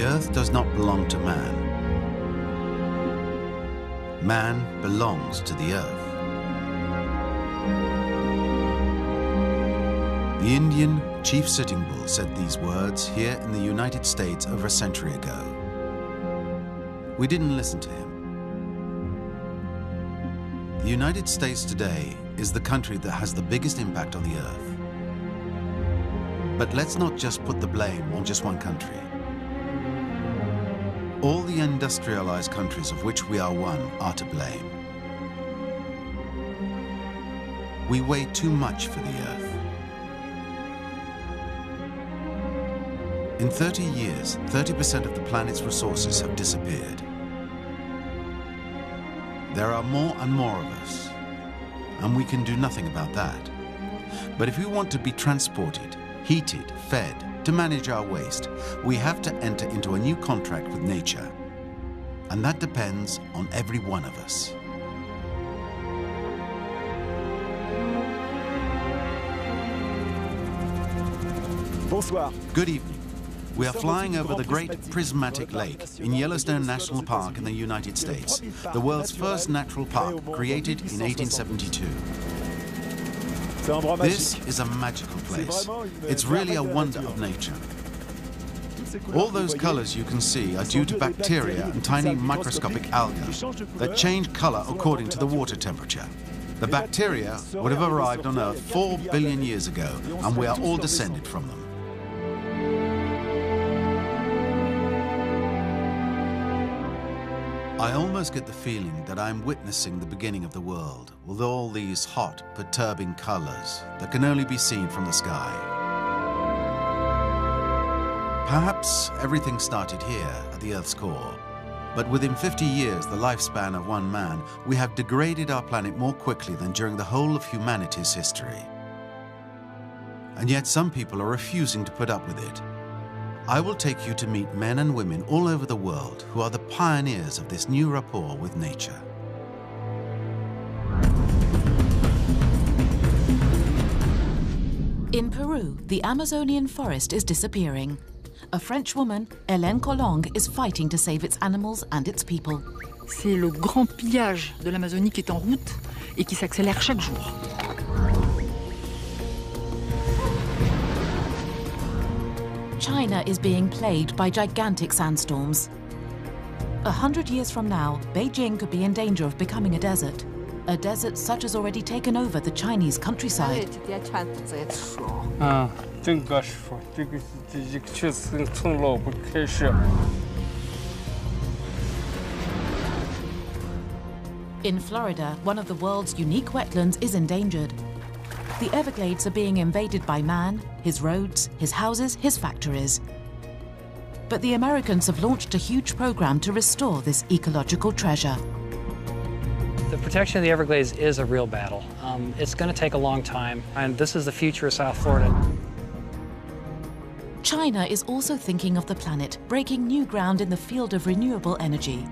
The Earth does not belong to man. Man belongs to the Earth. The Indian chief Sitting Bull said these words here in the United States over a century ago. We didn't listen to him. The United States today is the country that has the biggest impact on the Earth. But let's not just put the blame on just one country. All the industrialized countries of which we are one are to blame. We weigh too much for the Earth. In 30 years, 30% of the planet's resources have disappeared. There are more and more of us, and we can do nothing about that. But if we want to be transported, heated, fed, to manage our waste, we have to enter into a new contract with nature. And that depends on every one of us. Bonsoir. Good evening. We are flying over the Great Prismatic Lake in Yellowstone National Park in the United States, the world's first natural park, created in 1872. This is a magical place. It's really a wonder of nature. All those colors you can see are due to bacteria and tiny microscopic algae that change color according to the water temperature. The bacteria would have arrived on Earth 4 billion years ago, and we are all descended from them. I almost get the feeling that I'm witnessing the beginning of the world, with all these hot, perturbing colors that can only be seen from the sky. Perhaps everything started here at the Earth's core, but within 50 years, the lifespan of one man, we have degraded our planet more quickly than during the whole of humanity's history. And yet some people are refusing to put up with it. I will take you to meet men and women all over the world who are the pioneers of this new rapport with nature. In Peru, the Amazonian forest is disappearing. A French woman, Hélène Colong, is fighting to save its animals and its people. C'est le grand pillage de l'Amazonie qui est en route et qui s'accélère chaque jour. China is being plagued by gigantic sandstorms. 100 years from now, Beijing could be in danger of becoming a desert such as already taken over the Chinese countryside. In Florida, one of the world's unique wetlands is endangered. The Everglades are being invaded by man, his roads, his houses, his factories. But the Americans have launched a huge program to restore this ecological treasure. The protection of the Everglades is a real battle. It's going to take a long time, and this is the future of South Florida. China is also thinking of the planet, breaking new ground in the field of renewable energy.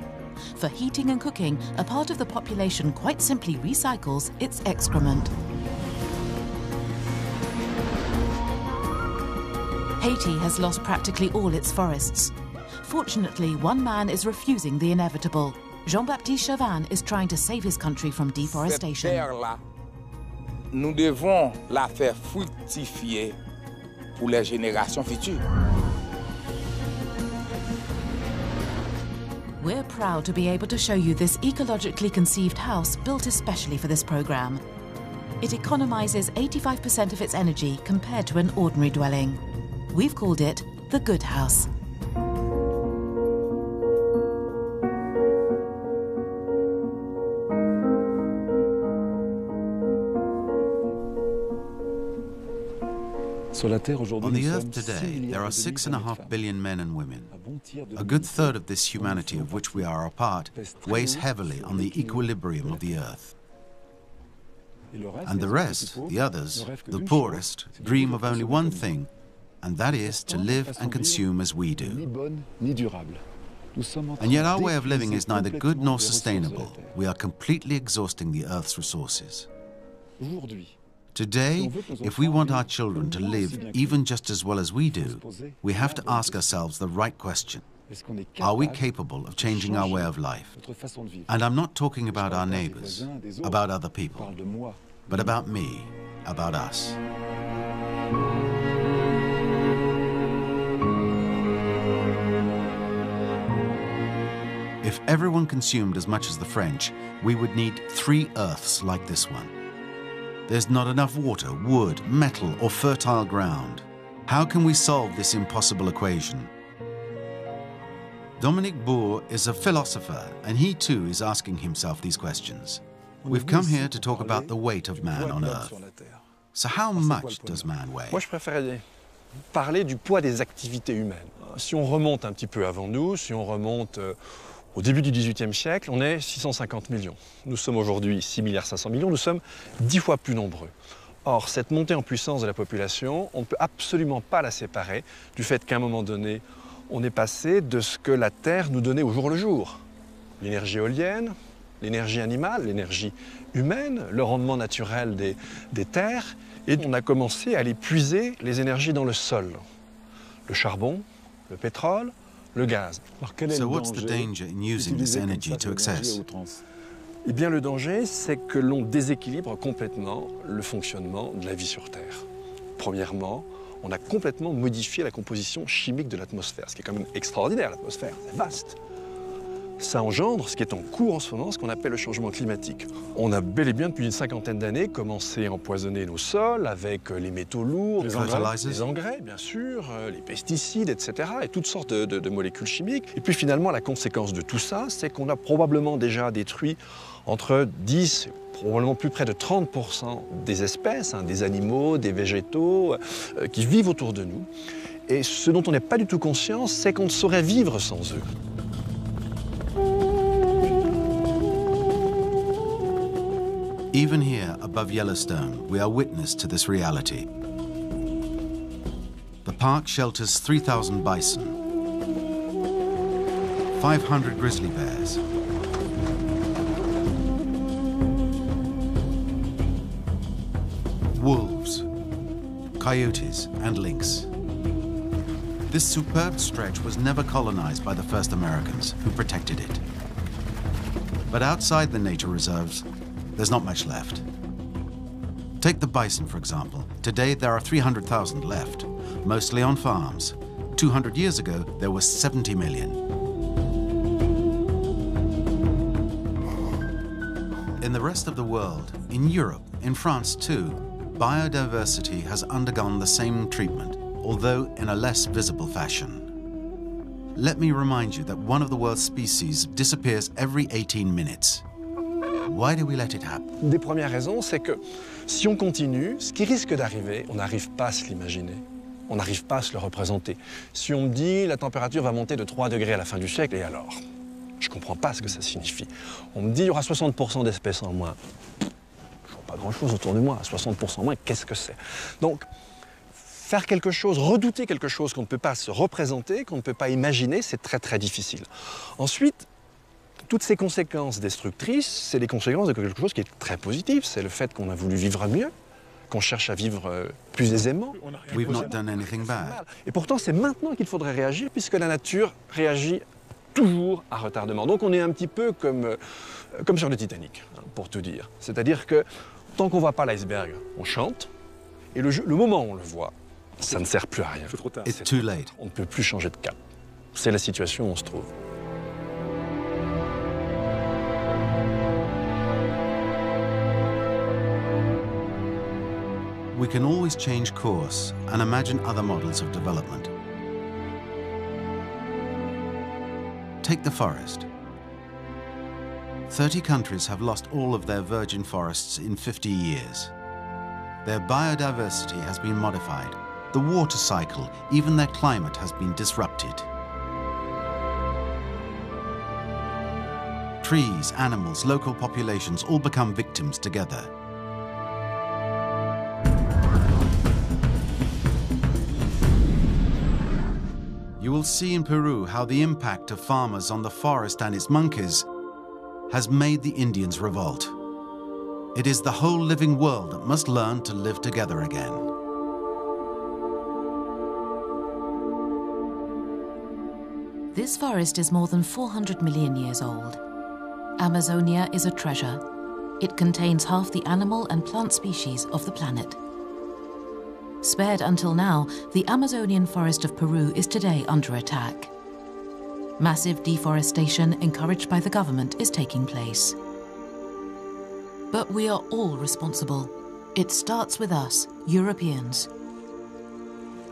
For heating and cooking, a part of the population quite simply recycles its excrement. Haiti has lost practically all its forests. Fortunately, one man is refusing the inevitable. Jean-Baptiste Chauvin is trying to save his country from deforestation. Cette terre-là, nous devons la faire fructifier pour les générations futures. We're proud to be able to show you this ecologically conceived house built especially for this program. It economizes 85% of its energy compared to an ordinary dwelling. We've called it the Good House. On the Earth today, there are 6.5 billion men and women. A good third of this humanity of which we are a part weighs heavily on the equilibrium of the Earth. And the rest, the others, the poorest, dream of only one thing, and that is to live and consume as we do. And yet our way of living is neither good nor sustainable. We are completely exhausting the Earth's resources. Today, if we want our children to live even just as well as we do, we have to ask ourselves the right question. Are we capable of changing our way of life? And I'm not talking about our neighbors, about other people, but about me, about us. If everyone consumed as much as the French, we would need 3 Earths like this one. There's not enough water, wood, metal, or fertile ground. How can we solve this impossible equation? Dominique Bourg is a philosopher, and he too is asking himself these questions. We've come here to talk about the weight of man on Earth. So how much does man weigh? Moi, je préférerais parler du poids des activités humaines. Si on remonte un petit peu avant nous, si on remonte au début du XVIIIe siècle, on est 650 millions. Nous sommes aujourd'hui 6,5 milliards, nous sommes 10 fois plus nombreux. Or, cette montée en puissance de la population, on ne peut absolument pas la séparer du fait qu'à un moment donné, on est passé de ce que la Terre nous donnait au jour le jour. L'énergie éolienne, l'énergie animale, l'énergie humaine, le rendement naturel des terres, et on a commencé à aller puiser les énergies dans le sol. Le charbon, le pétrole, le gaz. So what's the danger in using this energy to excess? Eh bien, le danger, c'est que l'on déséquilibre complètement le fonctionnement de la vie sur Terre. Premièrement, on a complètement modifié la composition chimique de l'atmosphère, ce qui est quand même extraordinaire, l'atmosphère, c'est vaste. Ça engendre ce qui est en cours en ce moment, ce qu'on appelle le changement climatique. On a bel et bien, depuis une cinquantaine d'années, commencé à empoisonner nos sols avec les métaux lourds, les engrais, bien sûr, les pesticides, etc., et toutes sortes de molécules chimiques. Et puis finalement, la conséquence de tout ça, c'est qu'on a probablement déjà détruit entre 10, probablement plus près de 30% des espèces, des animaux, des végétaux, qui vivent autour de nous. Et ce dont on n'est pas du tout conscient, c'est qu'on ne saurait vivre sans eux. Even here above Yellowstone, we are witness to this reality. The park shelters 3,000 bison, 500 grizzly bears, wolves, coyotes, and lynx. This superb stretch was never colonized by the first Americans, who protected it. But outside the nature reserves, there's not much left. Take the bison, for example. Today, there are 300,000 left, mostly on farms. 200 years ago, there were 70 million. In the rest of the world, in Europe, in France too, biodiversity has undergone the same treatment, although in a less visible fashion. Let me remind you that one of the world's species disappears every 18 minutes. Why do we let it happen? Une des premières raisons, c'est que si on continue, ce qui risque d'arriver, on n'arrive pas à se l'imaginer. On n'arrive pas à se le représenter. Si on me dit la température va monter de 3 degrés à la fin du siècle, et alors? Je ne comprends pas ce que ça signifie. On me dit il y aura 60% d'espèces en moins. Je ne vois pas grand-chose autour de moi. 60% en moins, qu'est-ce que c'est? Donc, faire quelque chose, redouter quelque chose qu'on ne peut pas se représenter, qu'on ne peut pas imaginer, c'est très très difficile. Ensuite, toutes ces conséquences destructrices, c'est les conséquences de quelque chose qui est très positif. C'est le fait qu'on a voulu vivre mieux, qu'on cherche à vivre plus aisément. We've not done anything bad. Et pourtant, c'est maintenant qu'il faudrait réagir, puisque la nature réagit toujours à retardement. Donc on est un petit peu comme sur le Titanic, pour tout dire. C'est-à-dire que tant qu'on ne voit pas l'iceberg, on chante, et le moment où on le voit, ça ne sert plus à rien. It's too late. On ne peut plus changer de cap. C'est la situation où on se trouve. We can always change course and imagine other models of development. Take the forest. 30 countries have lost all of their virgin forests in 50 years. Their biodiversity has been modified. The water cycle, even their climate, has been disrupted. Trees, animals, local populations all become victims together. You will see in Peru how the impact of farmers on the forest and its monkeys has made the Indians revolt. It is the whole living world that must learn to live together again. This forest is more than 400 million years old. Amazonia is a treasure. It contains half the animal and plant species of the planet. Spared until now, the Amazonian forest of Peru is today under attack. Massive deforestation encouraged by the government is taking place. But we are all responsible. It starts with us, Europeans.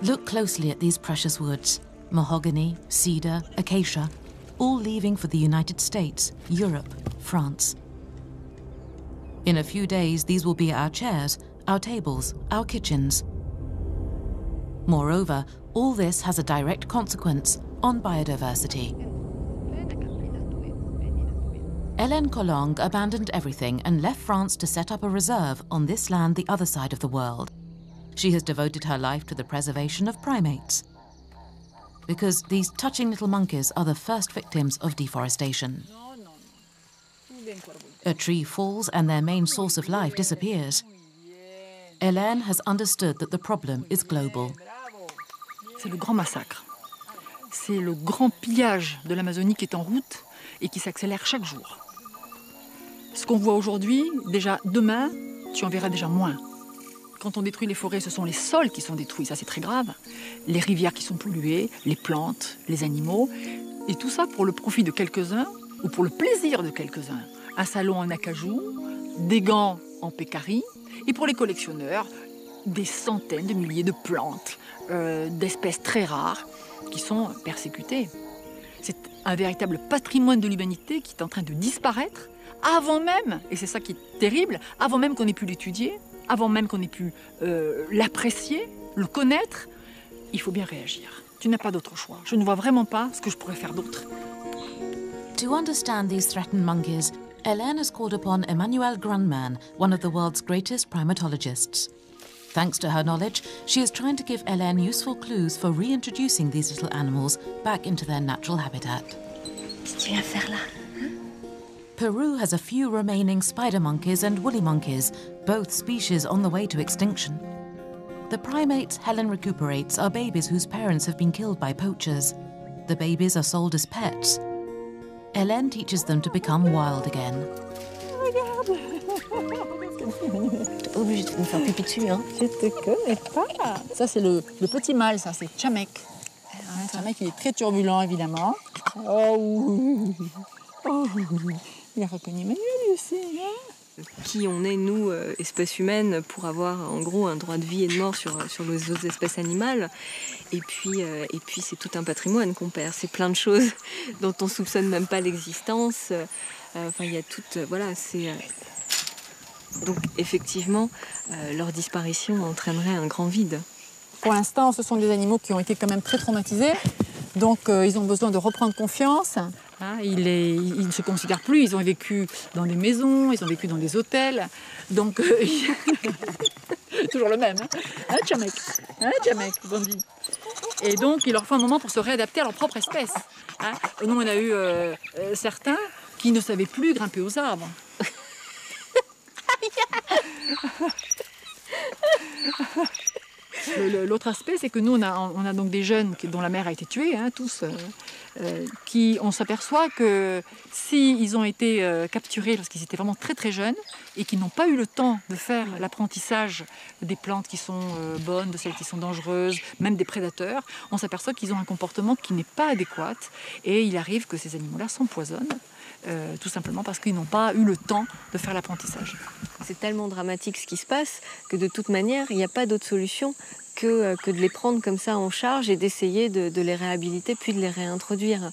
Look closely at these precious woods: mahogany, cedar, acacia, all leaving for the United States, Europe, France. In a few days, these will be our chairs, our tables, our kitchens. Moreover, all this has a direct consequence on biodiversity. Hélène Collongue abandoned everything and left France to set up a reserve on this land the other side of the world. She has devoted her life to the preservation of primates, because these touching little monkeys are the first victims of deforestation. A tree falls and their main source of life disappears. Hélène has understood that the problem is global. C'est le grand massacre. C'est le grand pillage de l'Amazonie qui est en route et qui s'accélère chaque jour. Ce qu'on voit aujourd'hui, déjà demain, tu en verras déjà moins. Quand on détruit les forêts, ce sont les sols qui sont détruits, ça c'est très grave. Les rivières qui sont polluées, les plantes, les animaux. Et tout ça pour le profit de quelques-uns ou pour le plaisir de quelques-uns. Un salon en acajou, des gants en pécari. Et pour les collectionneurs, des centaines de milliers de plantes, d'espèces très rares qui sont persécutées. C'est un véritable patrimoine de l'humanité qui est en train de disparaître avant même, et c'est ça qui est terrible, avant même qu'on ait pu l'étudier, avant même qu'on ait pu l'apprécier, le connaître. Il faut bien réagir. Tu n'as pas d'autre choix. Je ne vois vraiment pas ce que je pourrais faire d'autre. To understand these threatened monkeys, Hélène has called upon Emmanuel Grundmann, one of the world's greatest primatologists. Thanks to her knowledge, she is trying to give Hélène useful clues for reintroducing these little animals back into their natural habitat. Qu'est-ce que tu viens faire là? Peru has a few remaining spider monkeys and woolly monkeys, both species on the way to extinction. The primates Hélène recuperates are babies whose parents have been killed by poachers. The babies are sold as pets. Hélène teaches them to become wild again. Regarde. T'es pas obligé de me faire pipi dessus, hein. Je te connais pas. Ça, c'est le petit mâle, ça, c'est Chamek. Chamek, il est très turbulent, évidemment. Oh oui. Oh oui. Il a reconnu Emmanuel aussi, hein. Qui on est, nous, espèces humaines, pour avoir en gros un droit de vie et de mort sur les autres espèces animales. Et puis c'est tout un patrimoine qu'on perd. C'est plein de choses dont on soupçonne même pas l'existence. Enfin, il y a tout, voilà, c'est... Donc effectivement, leur disparition entraînerait un grand vide. Pour l'instant, ce sont des animaux qui ont été quand même très traumatisés. Donc ils ont besoin de reprendre confiance. Hein, ils ne se considèrent plus, ils ont vécu dans des maisons, ils ont vécu dans des hôtels. Donc, toujours le même, hein, Chamek, bandit. Et donc, il leur faut un moment pour se réadapter à leur propre espèce. Hein. Nous, on a eu certains qui ne savaient plus grimper aux arbres. L'autre aspect, c'est que nous, on a donc des jeunes dont la mère a été tuée, hein, tous, qui, on s'aperçoit que s'ils ont été capturés lorsqu'ils étaient vraiment très très jeunes et qu'ils n'ont pas eu le temps de faire l'apprentissage des plantes qui sont bonnes, de celles qui sont dangereuses, même des prédateurs, on s'aperçoit qu'ils ont un comportement qui n'est pas adéquat et il arrive que ces animaux-là s'empoisonnent. Tout simplement parce qu'ils n'ont pas eu le temps de faire l'apprentissage. C'est tellement dramatique ce qui se passe que de toute manière, il n'y a pas d'autre solution que de les prendre comme ça en charge et d'essayer de les réhabiliter puis de les réintroduire.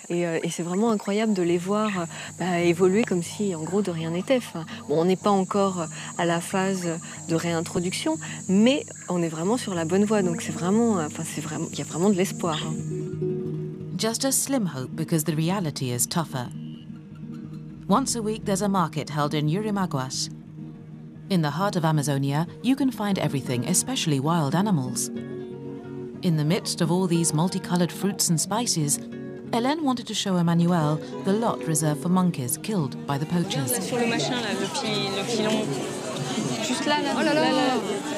Et c'est vraiment incroyable de les voir évoluer comme si, en gros, de rien n'était. Enfin, bon, on n'est pas encore à la phase de réintroduction, mais on est vraiment sur la bonne voie. Donc c'est vraiment, il y a vraiment de l'espoir. Hein. Just a slim hope because the reality is tougher. Once a week, there's a market held in Yurimaguas. In the heart of Amazonia, you can find everything, especially wild animals. In the midst of all these multicolored fruits and spices, Hélène wanted to show Emmanuel the lot reserved for monkeys killed by the poachers. Là, sur le machin, là, le pilon. Juste là, oh là là.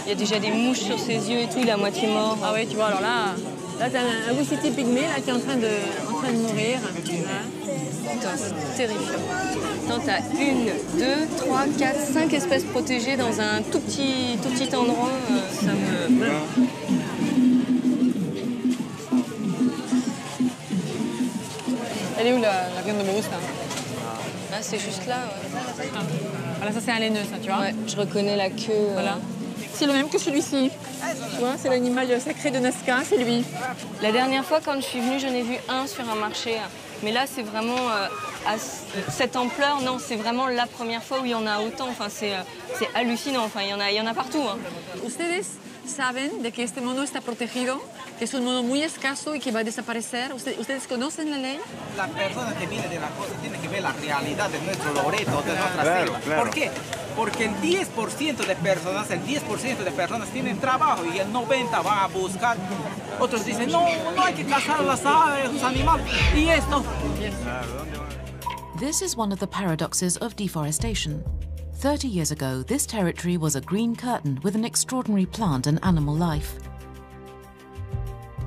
Il y a déjà des mouches sur ses yeux et tout, il est à moitié mort. Ah oui, tu vois, alors là t'as un Wissiti pygmée là, qui est en train de en train de mourir. Putain, c'est terrifiant. Non, t'as 1, 2, 3, 4, 5 espèces protégées dans un tout petit endroit. Ça me... Elle est où la viande de brousse là? Ah, c'est juste là, ouais. Voilà, ça c'est un laineux, ça, tu vois. Ouais, je reconnais la queue. Voilà. C'est le même que celui-ci. Tu vois, c'est l'animal sacré de Nazca, c'est lui. La dernière fois, quand je suis venue, j'en ai vu un sur un marché. Mais là, c'est vraiment à cette ampleur. Non, c'est vraiment la première fois où il y en a autant. Enfin, c'est hallucinant. Enfin, il y en a partout. Hein. Ustedes saben de que este mono está protegido, que es un mono muy escaso y que va a desaparecer. ¿Ustedes conocen la ley? Las personas que vienen de la costa tienen que ver la realidad de nuestro Loreto, de nuestra selva. Claro. ¿Por qué? Porque el 10% de personas tienen trabajo y el 90% van a buscar. Otros dicen, no hay que cazar las aves, los animales. Y esto. This is one of the paradoxes of deforestation. 30 years ago, this territory was a green curtain with an extraordinary plant and animal life.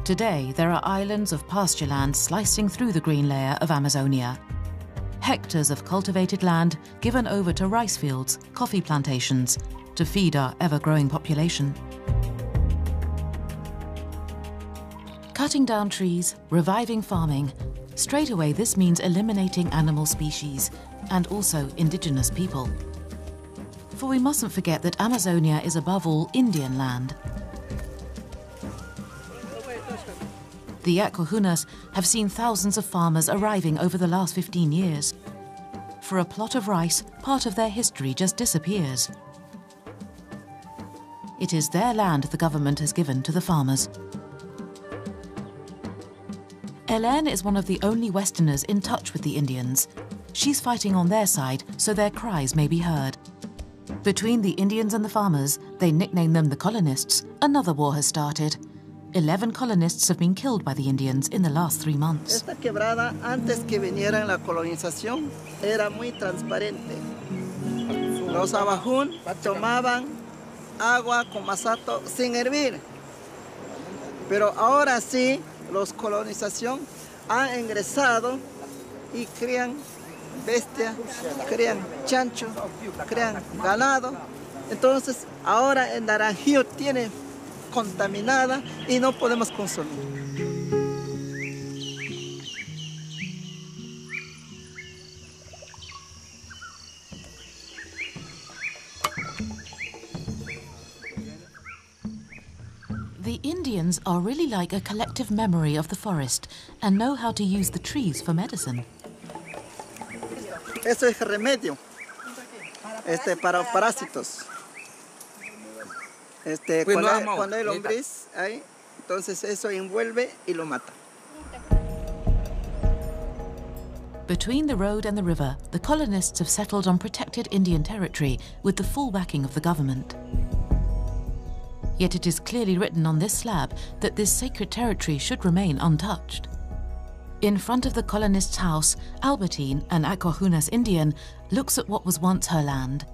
Today, there are islands of pasture land slicing through the green layer of Amazonia. Hectares of cultivated land given over to rice fields, coffee plantations, to feed our ever-growing population. Cutting down trees, reviving farming, straight away this means eliminating animal species and also indigenous people. For we mustn't forget that Amazonia is above all Indian land. The Aquahunas have seen thousands of farmers arriving over the last 15 years. For a plot of rice, part of their history just disappears. It is their land the government has given to the farmers. Hélène is one of the only Westerners in touch with the Indians. She's fighting on their side so their cries may be heard. Between the Indians and the farmers, they nickname them the colonists, another war has started. 11 colonists have been killed by the Indians in the last 3 months. Esta quebrada, antes que viniera la colonización, era muy transparente. Los abajún tomaban agua con masato sin hervir. Pero ahora sí, los colonización han ingresado y crían bestias, crían chancho, crían ganado. Entonces, ahora el naranjío tiene contaminada y no podemos consumir. The Indians are really like a collective memory of the forest and know how to use the trees for medicine. Eso es remedio para parásitos. Cuando hay lombriz ahí, entonces eso envuelve y lo mata. Between the road and the river, the colonists have settled on protected Indian territory with the full backing of the government. Yet it is clearly written on this slab that this sacred territory should remain untouched. In front of the colonist's house, Albertine, an Aquahunas Indian, looks at what was once her land.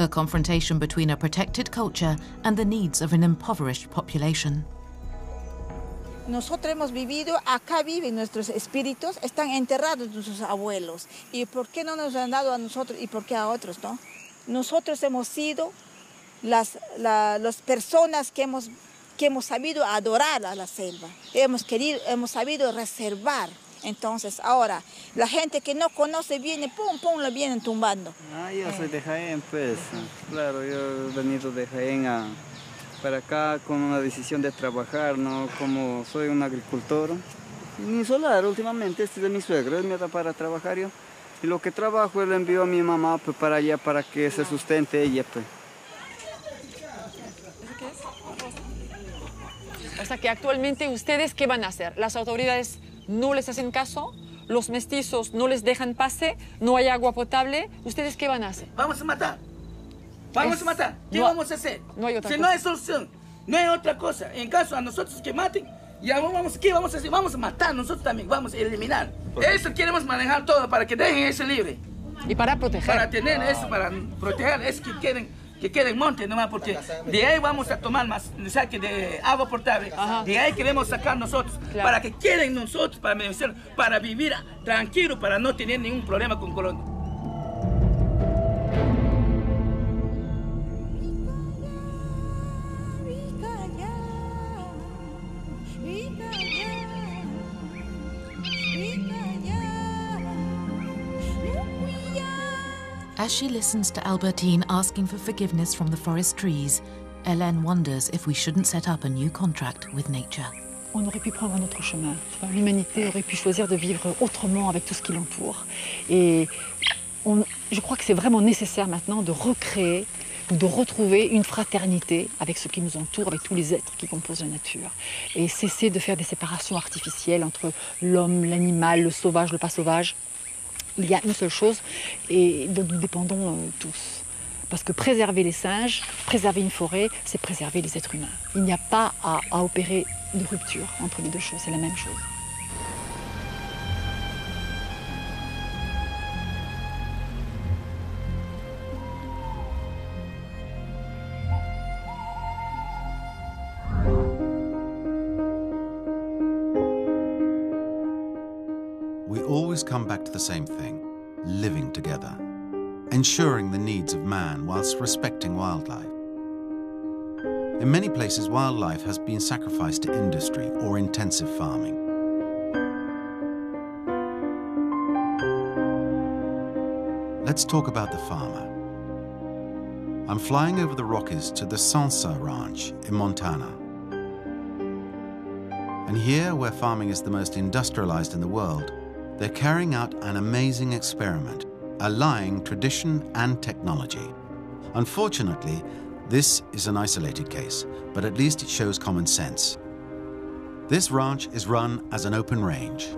A confrontation between a protected culture and the needs of an impoverished population. Nosotros hemos vivido, acá viven nuestros espíritus, están enterrados nuestros abuelos. ¿Y por qué no nos han dado a nosotros y por qué a otros, no? Nosotros hemos sido las personas que hemos sabido adorar a la selva. Hemos sabido reservar. Entonces, ahora, la gente que no conoce viene, pum, la vienen tumbando. Yo soy de Jaén, pues. Claro, yo he venido de Jaén para acá con una decisión de trabajar, ¿no? Como soy un agricultor. Mi solar, últimamente, este es de mi suegro, él me da para trabajar yo. Y lo que trabajo, él envió a mi mamá pues, para allá, para que se sustente ella, pues. O sea que actualmente, ¿ustedes qué van a hacer? Las autoridades no les hacen caso, los mestizos no les dejan pase, no hay agua potable. ¿Ustedes qué van a hacer? Vamos a matar. Vamos a matar. ¿Qué vamos a hacer? No hay otra cosa. No hay solución, no hay otra cosa. En caso a nosotros que maten, ya ¿qué vamos a hacer? Vamos a matar nosotros también, vamos a eliminar. Eso queremos manejar todo para que dejen eso libre. Y para proteger. Para tener eso, para proteger, es que que quede en monte nomás, porque de ahí vamos a tomar más saque de agua potable. De ahí queremos sacar nosotros, para que queden nosotros, para vivir tranquilo, para no tener ningún problema con Colombia. As she listens to Albertine asking for forgiveness from the forest trees, Hélène wonders if we shouldn't set up a new contract with nature. On aurait pu prendre un autre chemin. L'humanité aurait pu choisir de vivre autrement avec tout ce qui l'entoure. Et je crois que c'est vraiment nécessaire maintenant de recréer ou de retrouver une fraternité avec ce qui nous entoure, avec tous les êtres qui composent la nature. Et cesser de faire des séparations artificielles entre l'homme, l'animal, le sauvage, le pas sauvage. Il y a une seule chose et dont nous dépendons tous. Parce que préserver les singes, préserver une forêt, c'est préserver les êtres humains. Il n'y a pas à opérer de rupture entre les deux choses, c'est la même chose. We always come back to the same thing, living together, ensuring the needs of man whilst respecting wildlife. In many places, wildlife has been sacrificed to industry or intensive farming. Let's talk about the farmer. I'm flying over the Rockies to the Sansa Ranch in Montana. And here, where farming is the most industrialized in the world, they're carrying out an amazing experiment, allying tradition and technology. Unfortunately, this is an isolated case, but at least it shows common sense. This ranch is run as an open range.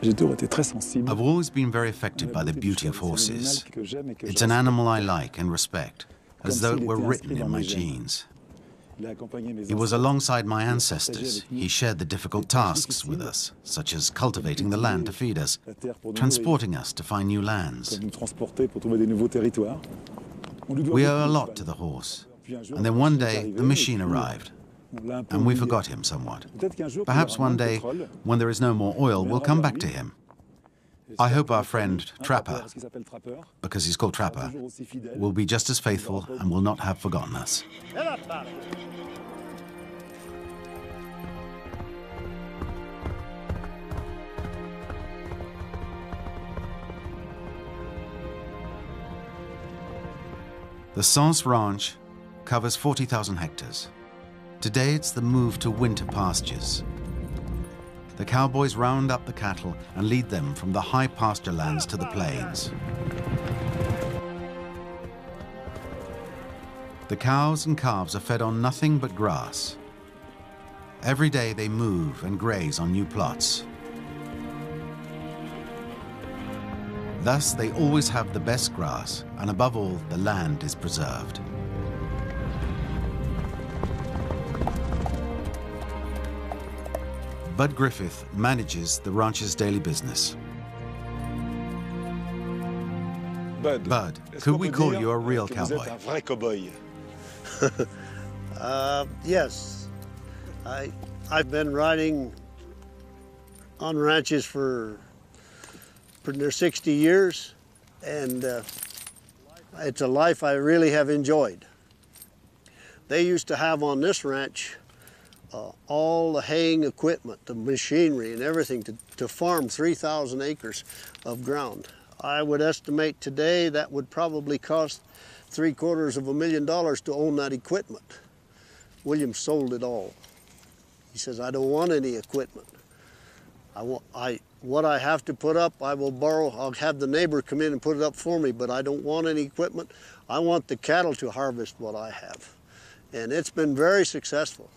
I've always been very affected by the beauty of horses. It's an animal I like and respect, as though it were written in my genes. He was alongside my ancestors. He shared the difficult tasks with us, such as cultivating the land to feed us, transporting us to find new lands. We owe a lot to the horse. And then one day, the machine arrived, and we forgot him somewhat. Perhaps one day, when there is no more oil, we'll come back to him. I hope our friend Trapper, because he's called Trapper, will be just as faithful and will not have forgotten us. The Sansa Ranch covers 40,000 hectares. Today it's the move to winter pastures. The cowboys round up the cattle and lead them from the high pasture lands to the plains. The cows and calves are fed on nothing but grass. Every day they move and graze on new plots. Thus, they always have the best grass, and above all, the land is preserved. Bud Griffith manages the ranch's daily business. Bud, could we call you a real cowboy? Yes. I've been riding on ranches for near 60 years, and it's a life I really have enjoyed. They used to have on this ranch all the haying equipment, the machinery and everything to farm 3,000 acres of ground. I would estimate today that would probably cost $750,000 to own that equipment. William sold it all. He says, I don't want any equipment. What I have to put up, I will borrow. I'll have the neighbor come in and put it up for me, but I don't want any equipment. I want the cattle to harvest what I have. And it's been very successful.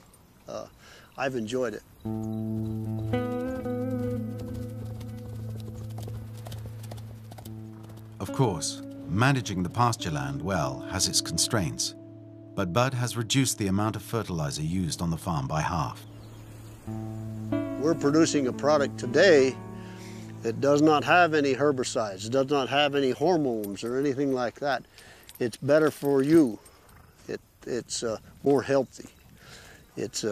I've enjoyed it. Of course, managing the pasture land well has its constraints, but Bud has reduced the amount of fertilizer used on the farm by half. We're producing a product today It does not have any herbicides. It does not have any hormones or anything like that. It's better for you. It's more healthy. It's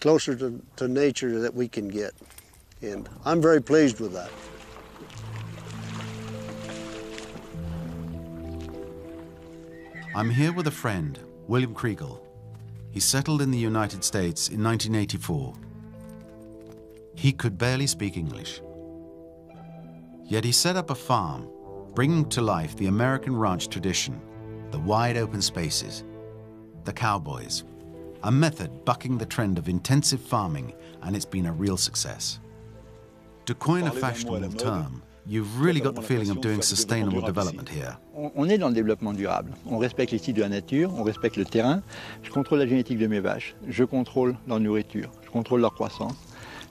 closer to nature that we can get. And I'm very pleased with that. I'm here with a friend, William Kriegel. He settled in the United States in 1984. He could barely speak English. Yet he set up a farm, bringing to life the American ranch tradition, the wide open spaces, the cowboys, a method bucking the trend of intensive farming, and it's been a real success. To coin a fashionable term, you've really got the feeling of doing sustainable development here. On est dans le développement durable. On respecte les cycles de la nature, on respecte le terrain. Je contrôle la génétique de mes vaches, je contrôle leur nourriture, je contrôle leur croissance,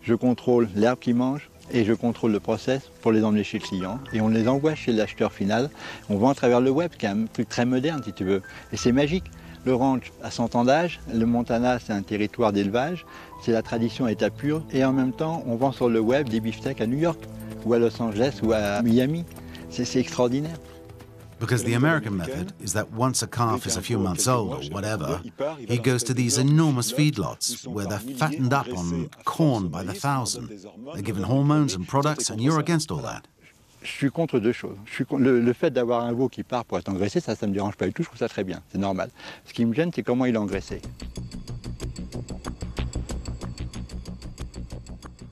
je contrôle l'herbe qu'ils mangent et je contrôle le process pour les emmener chez le client. Et on les envoie chez l'acheteur final. On vend à travers le web, qui est un truc très moderne si tu veux. Et c'est magique. Le ranch a 100 ans d'âge, le Montana c'est un territoire d'élevage, c'est la tradition à état pur. Et en même temps, on vend sur le web des beefsteaks à New York, ou à Los Angeles, ou à Miami. C'est extraordinaire. Because the American method is that once a calf is a few months old or whatever, he goes to these enormous feedlots where they're fattened up on corn by the thousand. They're given hormones and products, and you're against all that. Je suis contre deux choses. Le fait d'avoir un veau qui part pour être engraissé, ça me dérange pas du tout, je trouve ça très bien, c'est normal. Ce qui me gêne, c'est comment il est engraissé.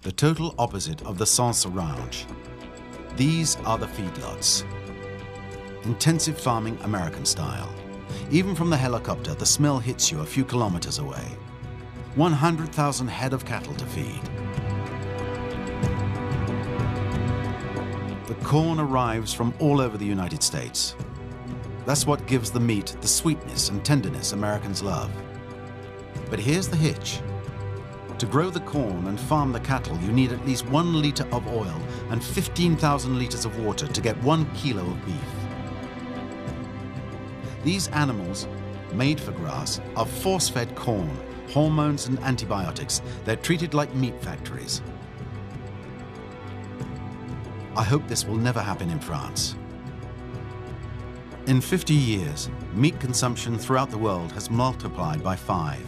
The total opposite of the Sansa Ranch. These are the feedlots. Intensive farming, American style. Even from the helicopter, the smell hits you a few kilometers away. 100,000 head of cattle to feed. The corn arrives from all over the United States. That's what gives the meat the sweetness and tenderness Americans love. But here's the hitch. To grow the corn and farm the cattle, you need at least 1 liter of oil and 15,000 liters of water to get 1 kilo of beef. These animals, made for grass, are force-fed corn, hormones and antibiotics. They're treated like meat factories. I hope this will never happen in France. In 50 years, meat consumption throughout the world has multiplied by 5.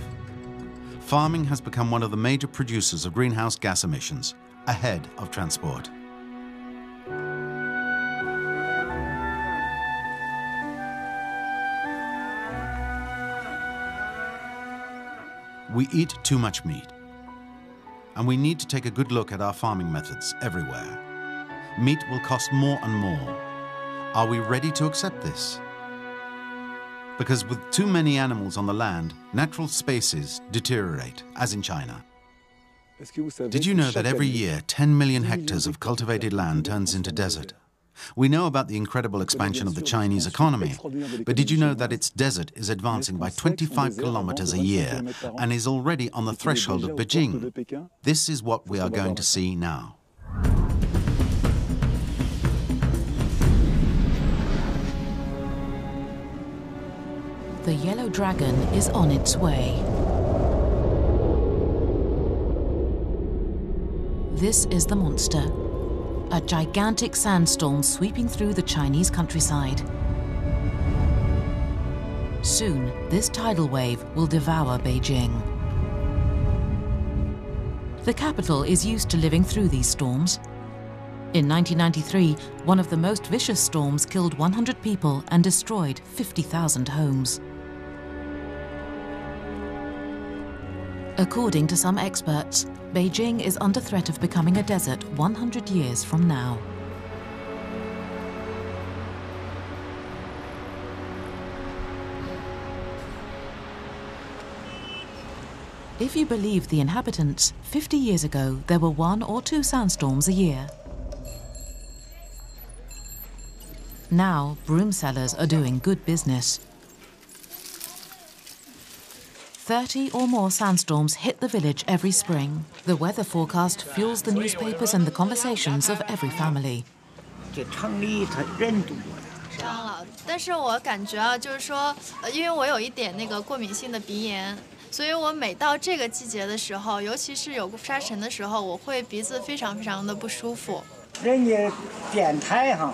Farming has become one of the major producers of greenhouse gas emissions, ahead of transport. We eat too much meat, and we need to take a good look at our farming methods everywhere. Meat will cost more and more. Are we ready to accept this? Because with too many animals on the land, natural spaces deteriorate, as in China. Did you know that every year 10 million hectares of cultivated land turns into desert? We know about the incredible expansion of the Chinese economy, but did you know that its desert is advancing by 25 kilometers a year and is already on the threshold of Beijing? This is what we are going to see now. The yellow dragon is on its way. This is the monster, a gigantic sandstorm sweeping through the Chinese countryside. Soon, this tidal wave will devour Beijing. The capital is used to living through these storms. In 1993, one of the most vicious storms killed 100 people and destroyed 50,000 homes. According to some experts, Beijing is under threat of becoming a desert 100 years from now. If you believe the inhabitants, 50 years ago there were 1 or 2 sandstorms a year. Now, broom sellers are doing good business. 30 or more sandstorms hit the village every spring. The weather forecast fuels the newspapers and the conversations of every family. 但是我感觉啊，就是说，因为我有一点那个过敏性的鼻炎，所以我每到这个季节的时候，尤其是有沙尘的时候，我会鼻子非常的不舒服。人家电台上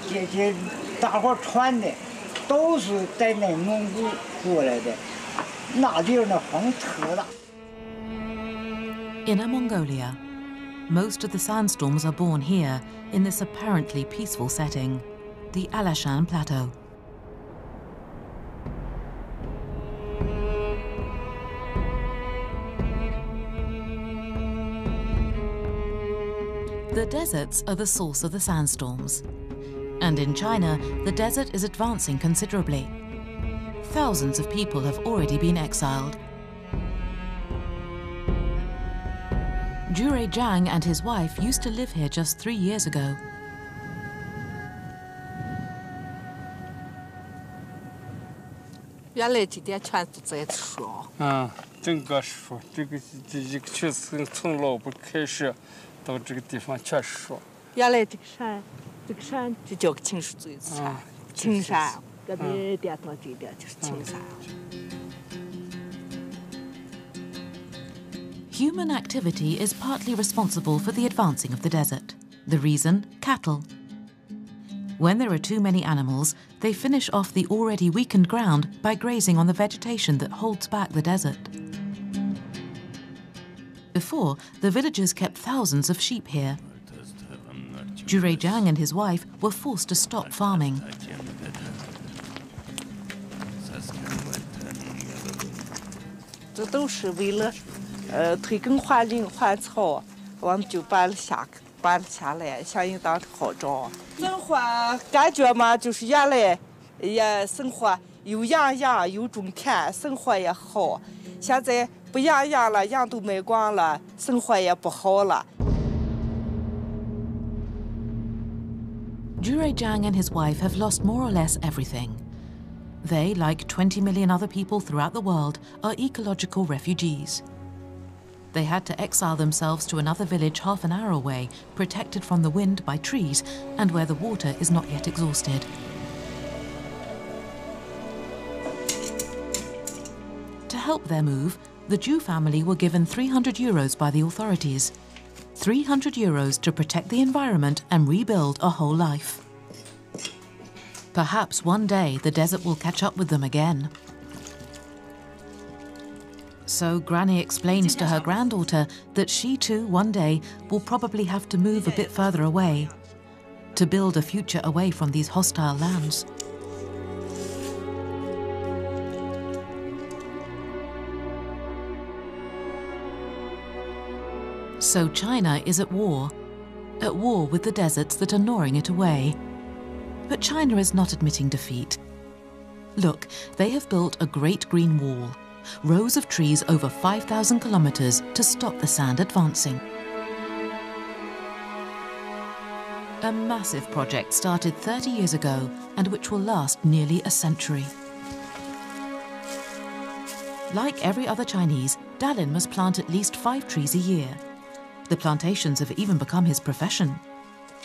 这大伙传的都是在内蒙古过来的，那地儿那风特大。 Inner Mongolia, most of the sandstorms are born here in this apparently peaceful setting, the Alashan Plateau. The deserts are the source of the sandstorms. And in China, the desert is advancing considerably. Thousands of people have already been exiled. Jure Zhang and his wife used to live here just 3 years ago. Human activity is partly responsible for the advancing of the desert. The reason? Cattle. When there are too many animals, they finish off the already weakened ground by grazing on the vegetation that holds back the desert. Before, the villagers kept thousands of sheep here. Jure Zhang and his wife were forced to stop farming. Jure Zhang and his wife have lost more or less everything. They, like 20 million other people throughout the world, are ecological refugees. They had to exile themselves to another village half an hour away, protected from the wind by trees and where the water is not yet exhausted. To help their move, the Zhu family were given 300 euros by the authorities. 300 euros to protect the environment and rebuild a whole life. Perhaps one day the desert will catch up with them again. So Granny explains to her granddaughter that she too one day will probably have to move a bit further away to build a future away from these hostile lands. So China is at war with the deserts that are gnawing it away. But China is not admitting defeat. Look, they have built a great green wall, rows of trees over 5,000 kilometers to stop the sand advancing. A massive project started 30 years ago and which will last nearly a century. Like every other Chinese, Dalin must plant at least 5 trees a year. The plantations have even become his profession.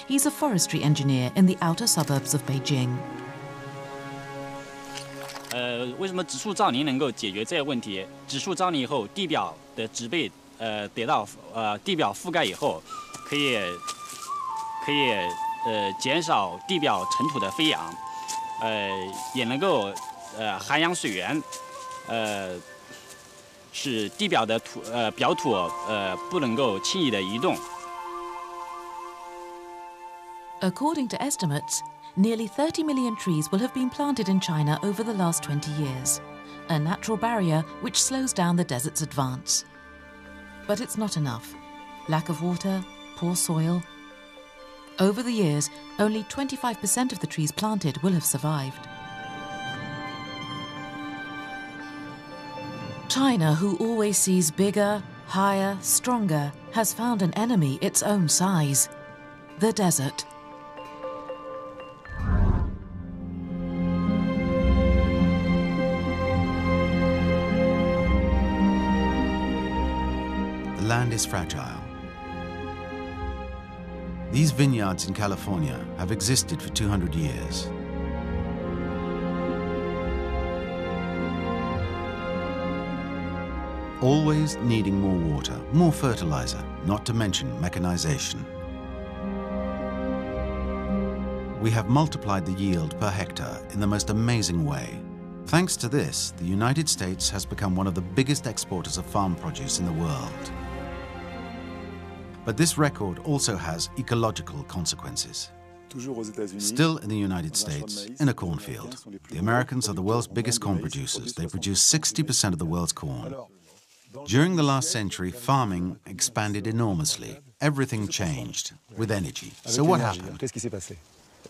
He's a forestry engineer in the outer suburbs of Beijing. 为什么植树造林能够解决这些问题？植树造林以后，地表的植被得到地表覆盖以后，可以减少地表尘土的飞扬，也能够涵养水源，使地表的表土不能够轻易的移动。 According to estimates, nearly 30 million trees will have been planted in China over the last 20 years, a natural barrier which slows down the desert's advance. But it's not enough. Lack of water, poor soil. Over the years, only 25% of the trees planted will have survived. China, who always sees bigger, higher, stronger, has found an enemy its own size: the desert. The land is fragile. These vineyards in California have existed for 200 years. Always needing more water, more fertilizer, not to mention mechanization. We have multiplied the yield per hectare in the most amazing way. Thanks to this, the United States has become one of the biggest exporters of farm produce in the world. But this record also has ecological consequences. Still in the United States, in a cornfield, the Americans are the world's biggest corn producers. They produce 60% of the world's corn. During the last century, farming expanded enormously. Everything changed with energy. So what happened?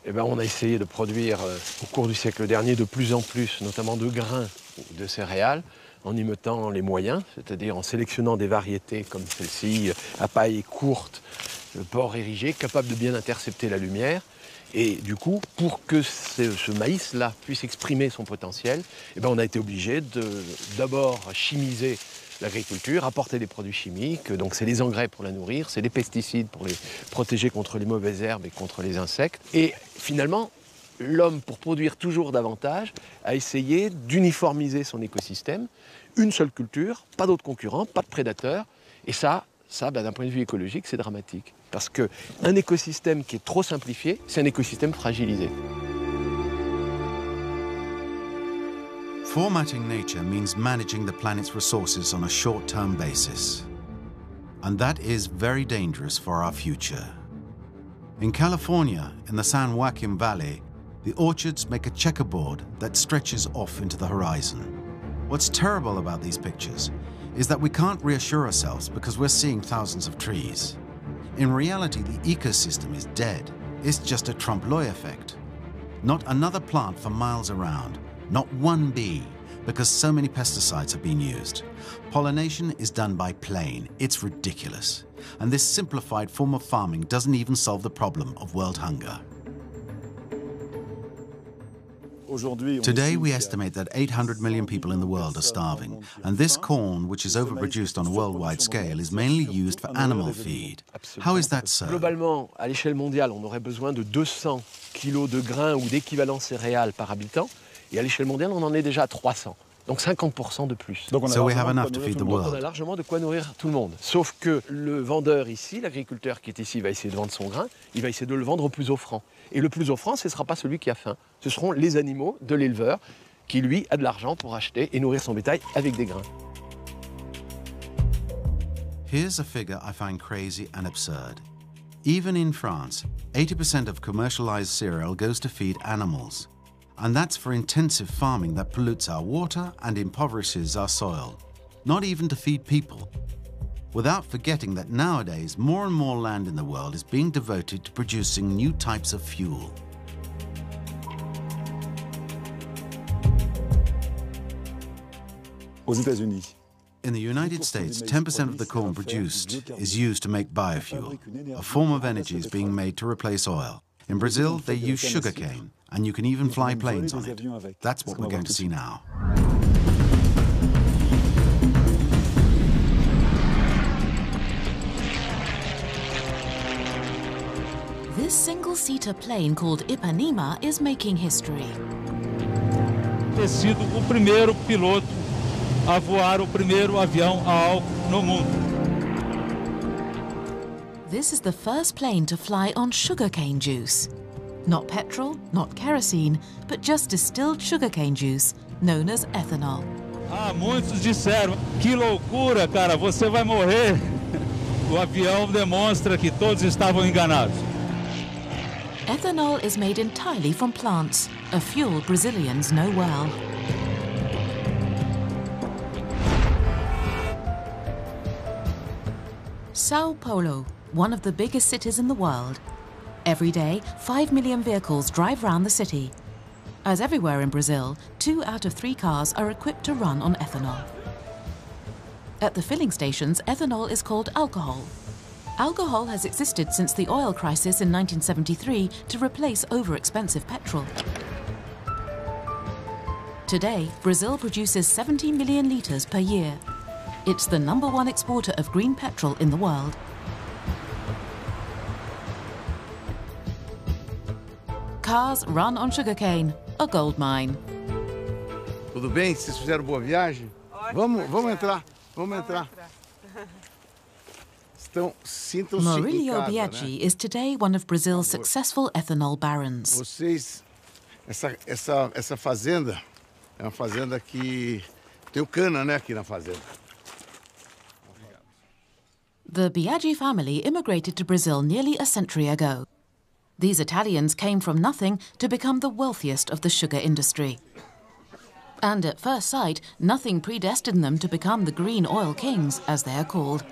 Eh bien, on a essayé de produire au cours du siècle dernier de plus en plus, notamment de grains ou de céréales, en y mettant les moyens, c'est-à-dire en sélectionnant des variétés comme celle-ci, à paille courte, port érigé, capable de bien intercepter la lumière. Et du coup, pour que ce maïs-là puisse exprimer son potentiel, eh bien, on a été obligé d'abord chimiser l'agriculture, apporter des produits chimiques, donc c'est les engrais pour la nourrir, c'est les pesticides pour les protéger contre les mauvaises herbes et contre les insectes. Et finalement, l'homme, pour produire toujours davantage, a essayé d'uniformiser son écosystème, une seule culture, pas d'autres concurrents, pas de prédateurs, et ça d'un point de vue écologique, c'est dramatique. Parce qu'un écosystème qui est trop simplifié, c'est un écosystème fragilisé. Formatting nature means managing the planet's resources on a short-term basis. And that is very dangerous for our future. In California, in the San Joaquin Valley, the orchards make a checkerboard that stretches off into the horizon. What's terrible about these pictures is that we can't reassure ourselves because we're seeing thousands of trees. In reality, the ecosystem is dead. It's just a trompe-l'oeil effect. Not another plant for miles around. Not one bee, because so many pesticides have been used. Pollination is done by plane. It's ridiculous. And this simplified form of farming doesn't even solve the problem of world hunger. Today, we estimate that 800 million people in the world are starving, and this corn, which is overproduced on a worldwide scale, is mainly used for animal feed. How is that so? Globalement, à l'échelle mondiale, on aurait besoin de 200 kilos de grains ou d'équivalent céréales par habitant. Et à l'échelle mondiale, on en est déjà à 300. Donc 50% de plus. So we have enough to feed the On a world. largement de quoi nourrir tout le monde. Sauf que le vendeur ici, l'agriculteur qui est ici, va essayer de vendre son grain, il va essayer de le vendre au plus offrant. Et le plus offrant, ce ne sera pas celui qui a faim. Ce seront les animaux de l'éleveur qui, lui, a de l'argent pour acheter et nourrir son bétail avec des grains. Here's a figure I find crazy and absurd. Even in France, 80% of commercialized cereal goes to feed animals. And that's for intensive farming that pollutes our water and impoverishes our soil, not even to feed people. Without forgetting that nowadays more and more land in the world is being devoted to producing new types of fuel. In the United States, 10% of the corn produced is used to make biofuel. A form of energy is being made to replace oil. In Brazil, they use sugarcane, and you can even fly planes on it. That's what we're going to see now. This single-seater plane called Ipanema is making history. Ter sido o primeiro piloto a voar o primeiro avião a álcool no mundo. This is the first plane to fly on sugarcane juice. Not petrol, not kerosene, but just distilled sugarcane juice, known as ethanol. Muitos disseram, que loucura, cara, você vai morrer. O avião demonstra que todos estavam enganados. Ethanol is made entirely from plants, a fuel Brazilians know well. Sao Paulo, one of the biggest cities in the world. Every day, 5 million vehicles drive around the city. As everywhere in Brazil, 2 out of 3 cars are equipped to run on ethanol. At the filling stations, ethanol is called alcohol. Alcohol has existed since the oil crisis in 1973 to replace over-expensive petrol. Today, Brazil produces 70 million litres per year. It's the #1 exporter of green petrol in the world. Cars run on sugarcane, a gold mine. Tudo bem? Vocês fizeram boa viagem? Vamos entrar, vamos entrar. Maurílio Biagi is today one of Brazil's successful ethanol barons. Essa fazenda é uma fazenda que tem cana, né, aqui na fazenda. The Biagi family immigrated to Brazil nearly a century ago. These Italians came from nothing to become the wealthiest of the sugar industry. And at first sight, nothing predestined them to become the green oil kings, as they are called.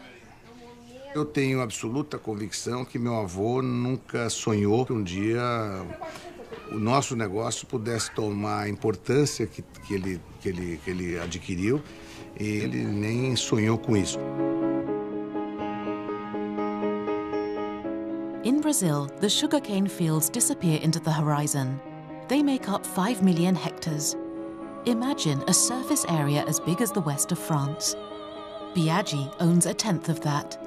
Eu tenho absoluta convicção que meu avô nunca sonhou que dia o nosso negócio pudesse tomar a importância que ele adquiriu, e ele nem sonhou com isso. In Brazil, the sugarcane fields disappear into the horizon. They make up 5 million hectares. Imagine a surface area as big as the west of France. Biagi owns 1/10 of that.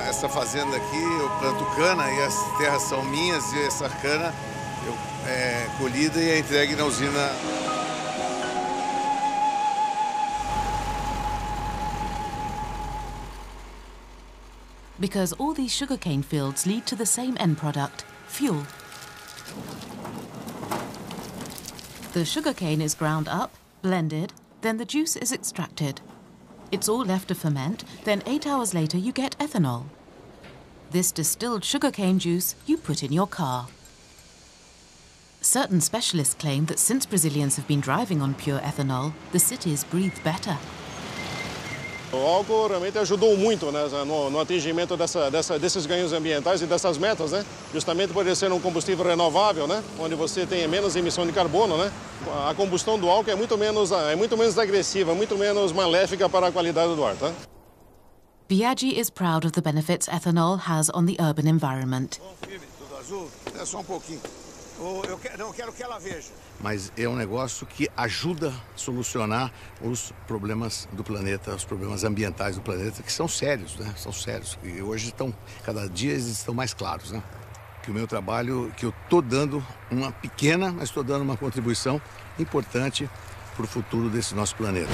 Essa fazenda aqui, eu planto cana e as terras são minhas, e essa cana é colhida e é entregue na usina. Because all these sugarcane fields lead to the same end product, fuel. The sugarcane is ground up, blended, then the juice is extracted. It's all left to ferment, then 8 hours later you get ethanol. This distilled sugarcane juice you put in your car. Certain specialists claim that since Brazilians have been driving on pure ethanol, the cities breathe better. O álcool realmente ajudou muito, né, no atingimento desses ganhos ambientais e dessas metas, né? Justamente por ele ser um combustível renovável, né, onde você tem menos emissão de carbono, né? A combustão do álcool é muito menos agressiva, muito menos maléfica para a qualidade do ar, tá? Biagi is proud of the benefits ethanol has on the urban environment. Tudo azul? É só pouquinho. Não quero que ela veja. Mas é negócio que ajuda a solucionar os problemas do planeta, os problemas ambientais do planeta, que são sérios, né? São sérios. E hoje cada dia eles estão mais claros, né? Que o meu trabalho, que eu estou dando uma pequena, mas estou dando uma contribuição importante para o futuro desse nosso planeta.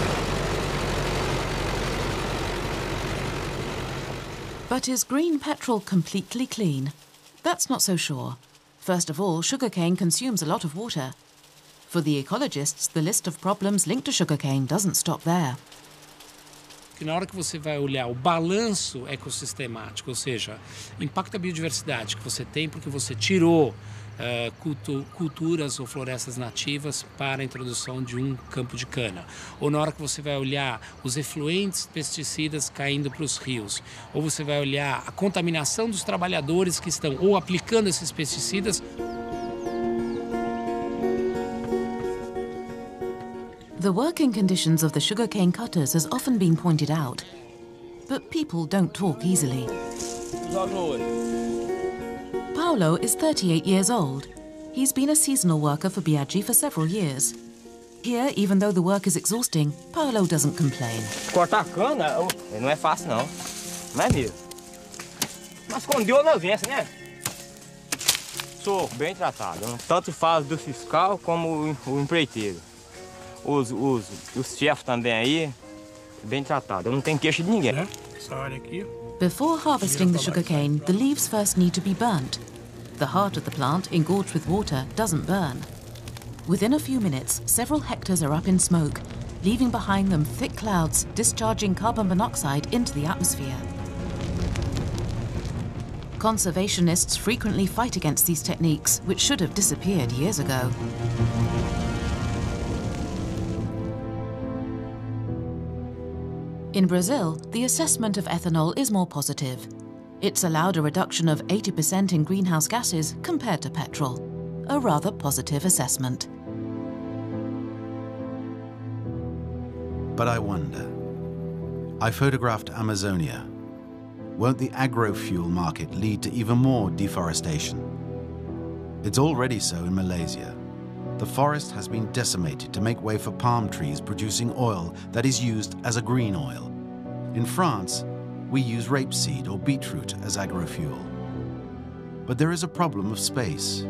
But is green petrol completely clean? That's not so sure. First of all, sugarcane consumes a lot of water. For the ecologists, the list of problems linked to sugarcane doesn't stop there. Que na hora que você vai olhar o balanço ecossistemático, ou seja, o impacto da biodiversidade que você tem porque você tirou culturas ou florestas nativas para a introdução de um campo de cana, ou na hora que você vai olhar os efluentes pesticidas caindo para os rios, ou você vai olhar a contaminação dos trabalhadores que estão ou aplicando esses pesticidas. The working conditions of the sugarcane cutters has often been pointed out, but people don't talk easily. Paolo is 38 years old. He's been a seasonal worker for Biagi for several years. Here, even though the work is exhausting, Paolo doesn't complain. Cortar a cana não é fácil, não. Não é mesmo. Mas com Deus não vence, né? Sou bem tratado. Tanto faz do fiscal como o empreiteiro. Os chefes também aí, bem tratado. Eu não tenho queixa de ninguém. Essa área aqui. Before harvesting the sugarcane, the leaves first need to be burnt. The heart of the plant, engorged with water, doesn't burn. Within a few minutes, several hectares are up in smoke, leaving behind them thick clouds discharging carbon monoxide into the atmosphere. Conservationists frequently fight against these techniques, which should have disappeared years ago. In Brazil, the assessment of ethanol is more positive. It's allowed a reduction of 80% in greenhouse gases compared to petrol. A rather positive assessment. But I wonder, I photographed Amazonia. Won't the agro-fuel market lead to even more deforestation? It's already so in Malaysia. The forest has been decimated to make way for palm trees producing oil that is used as a green oil. In France, we use rapeseed or beetroot as agrofuel. But there is a problem of space.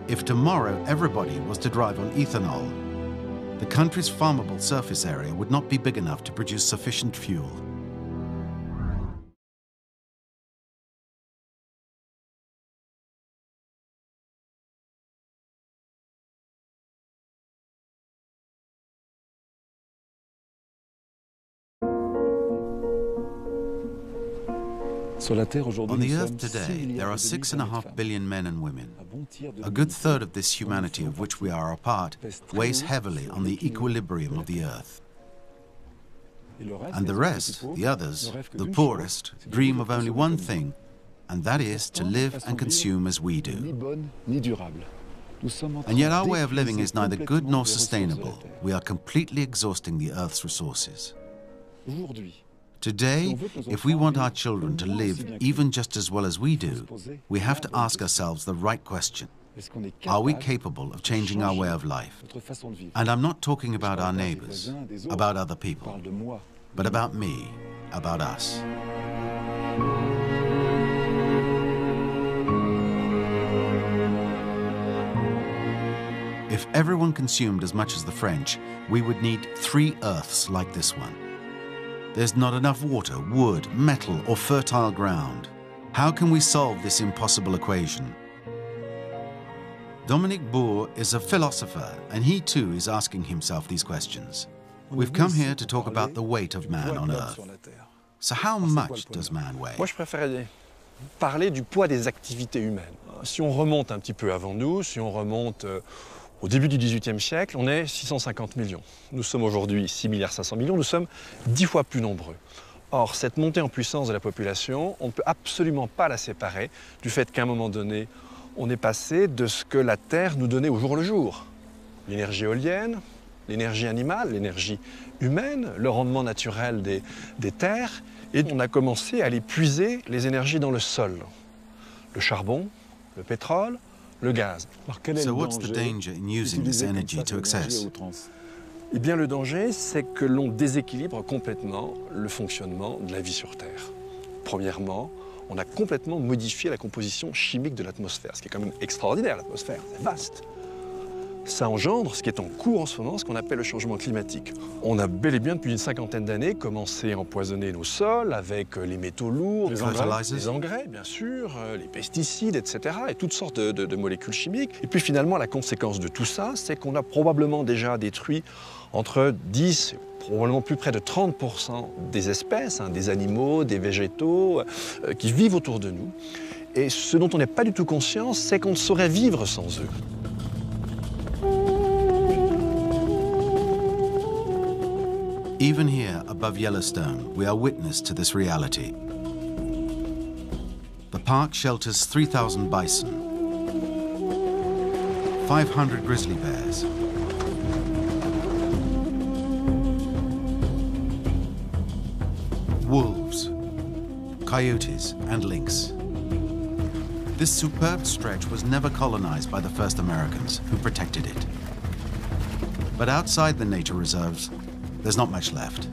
If tomorrow everybody was to drive on ethanol, the country's farmable surface area would not be big enough to produce sufficient fuel. On the Earth today, there are 6.5 billion men and women. A good third of this humanity of which we are a part weighs heavily on the equilibrium of the Earth. And the rest, the others, the poorest, dream of only one thing, and that is to live and consume as we do. And yet our way of living is neither good nor sustainable. We are completely exhausting the Earth's resources. Today, if we want our children to live even just as well as we do, we have to ask ourselves the right question. Are we capable of changing our way of life? And I'm not talking about our neighbors, about other people, but about me, about us. If everyone consumed as much as the French, we would need 3 Earths like this one. There's not enough water, wood, metal, or fertile ground. How can we solve this impossible equation? Dominique Bourg is a philosopher, and he too is asking himself these questions. We've come here to talk about the weight of man on Earth. So how much does man weigh? Moi, je préférerais parler du poids des activités humaines. Si on remonte un petit peu avant nous, si on remonte au début du XVIIIe siècle, on est 650 millions. Nous sommes aujourd'hui 6,5 milliards, nous sommes 10 fois plus nombreux. Or, cette montée en puissance de la population, on ne peut absolument pas la séparer du fait qu'à un moment donné, on est passé de ce que la Terre nous donnait au jour le jour. L'énergie éolienne, l'énergie animale, l'énergie humaine, le rendement naturel des terres, et on a commencé à aller puiser les énergies dans le sol. Le charbon, le pétrole, le gaz. So what's the danger in using this energy to excess? Eh bien, le danger, c'est que l'on déséquilibre complètement le fonctionnement de la vie sur Terre. Premièrement, on a complètement modifié la composition chimique de l'atmosphère, ce qui est quand même extraordinaire, l'atmosphère, c'est vaste. Ça engendre ce qui est en cours en ce moment, ce qu'on appelle le changement climatique. On a bel et bien, depuis une cinquantaine d'années, commencé à empoisonner nos sols avec les métaux lourds, les engrais, bien sûr, les pesticides, etc., et toutes sortes de molécules chimiques. Et puis finalement, la conséquence de tout ça, c'est qu'on a probablement déjà détruit entre 10, probablement plus près de 30% des espèces, des animaux, des végétaux, qui vivent autour de nous. Et ce dont on n'est pas du tout conscient, c'est qu'on ne saurait vivre sans eux. Even here, above Yellowstone, we are witness to this reality. The park shelters 3,000 bison, 500 grizzly bears, wolves, coyotes, and lynx. This superb stretch was never colonized by the first Americans, who protected it. But outside the nature reserves, there's not much left.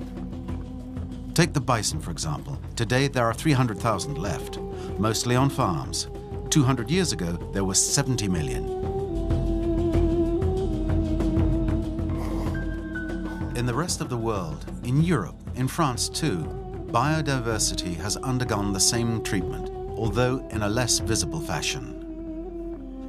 Take the bison, for example. Today, there are 300,000 left, mostly on farms. 200 years ago, there were 70 million. In the rest of the world, in Europe, in France too, biodiversity has undergone the same treatment, although in a less visible fashion.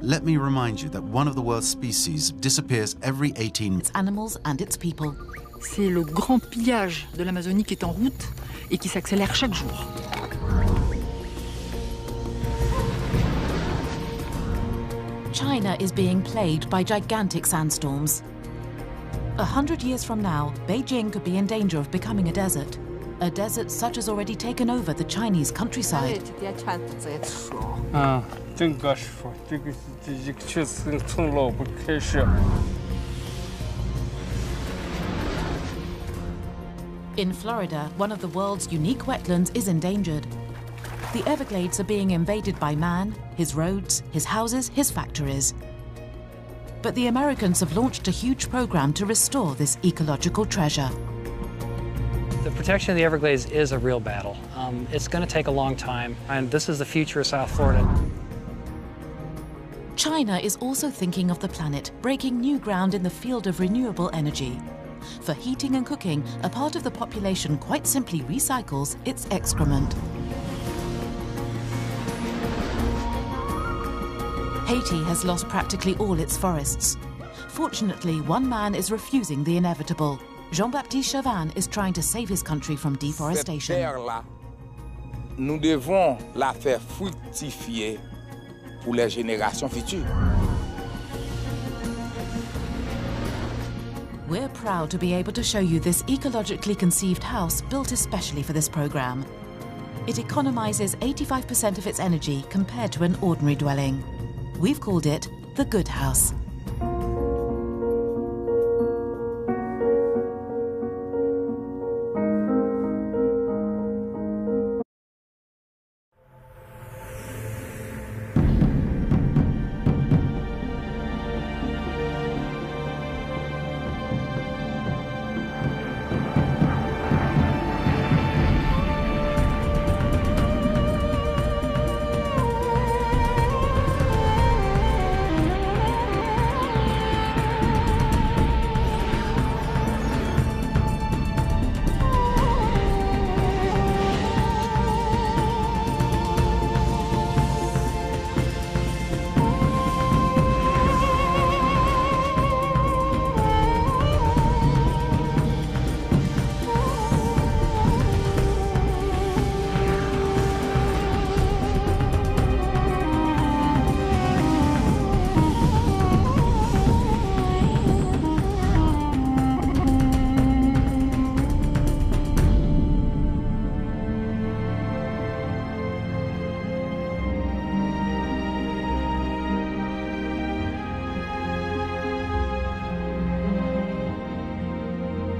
Let me remind you that one of the world's species disappears every 18 its animals and its people. C'est le grand pillage de l'Amazonie qui est en route et qui s'accélère chaque jour. China is being plagued by gigantic sandstorms. 100 years from now, Beijing could be in danger of becoming a desert such as already taken over the Chinese countryside. In Florida, one of the world's unique wetlands is endangered. The Everglades are being invaded by man, his roads, his houses, his factories. But the Americans have launched a huge program to restore this ecological treasure. The protection of the Everglades is a real battle. It's going to take a long time, and this is the future of South Florida. China is also thinking of the planet, breaking new ground in the field of renewable energy. For heating and cooking, a part of the population quite simply recycles its excrement. Haiti has lost practically all its forests. Fortunately, one man is refusing the inevitable. Jean-Baptiste Chavannes is trying to save his country from deforestation. Cette terre-là, nous devons la faire fructifier pour les générations futures. We're proud to be able to show you this ecologically conceived house built especially for this program. It economizes 85% of its energy compared to an ordinary dwelling. We've called it the Good House.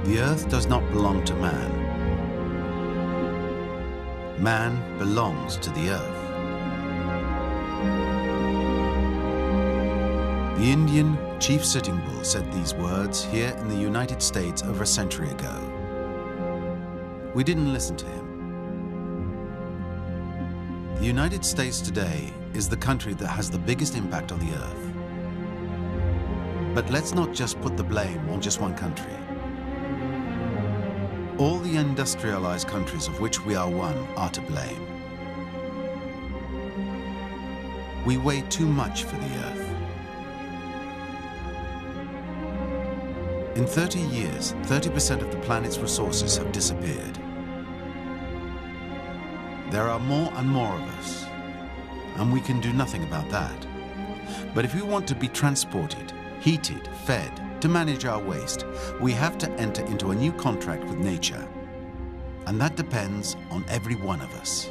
The earth does not belong to man. Man belongs to the earth. The Indian chief Sitting Bull said these words here in the United States over a century ago. We didn't listen to him. The United States today is the country that has the biggest impact on the earth. But let's not just put the blame on just one country. All the industrialized countries of which we are one are to blame. We weigh too much for the earth. In 30 years, 30% of the planet's resources have disappeared. There are more and more of us, and we can do nothing about that. But if we want to be transported, heated, fed, to manage our waste, we have to enter into a new contract with nature. And that depends on every one of us.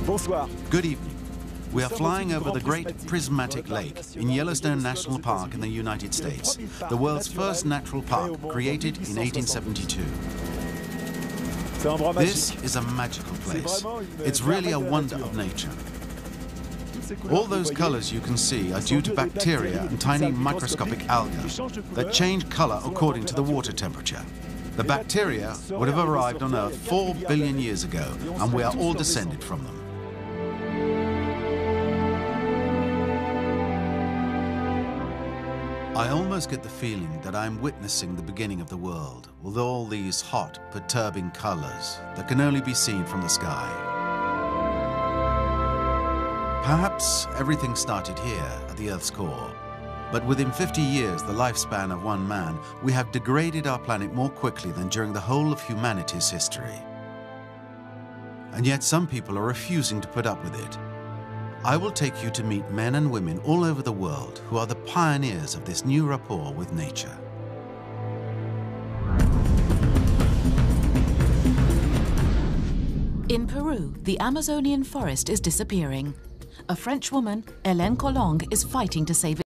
Bonsoir. Good evening. We are flying over the Great Prismatic Lake in Yellowstone National Park in the United States, the world's first natural park, created in 1872. This is a magical place. It's really a wonder of nature. All those colors you can see are due to bacteria and tiny microscopic algae that change color according to the water temperature. The bacteria would have arrived on Earth 4 billion years ago, and we are all descended from them. I almost get the feeling that I'm witnessing the beginning of the world, with all these hot, perturbing colors that can only be seen from the sky. Perhaps everything started here at the Earth's core, but within 50 years, the lifespan of one man, we have degraded our planet more quickly than during the whole of humanity's history. And yet some people are refusing to put up with it. I will take you to meet men and women all over the world who are the pioneers of this new rapport with nature. In Peru, the Amazonian forest is disappearing. A French woman, Hélène Colomb, is fighting to save it.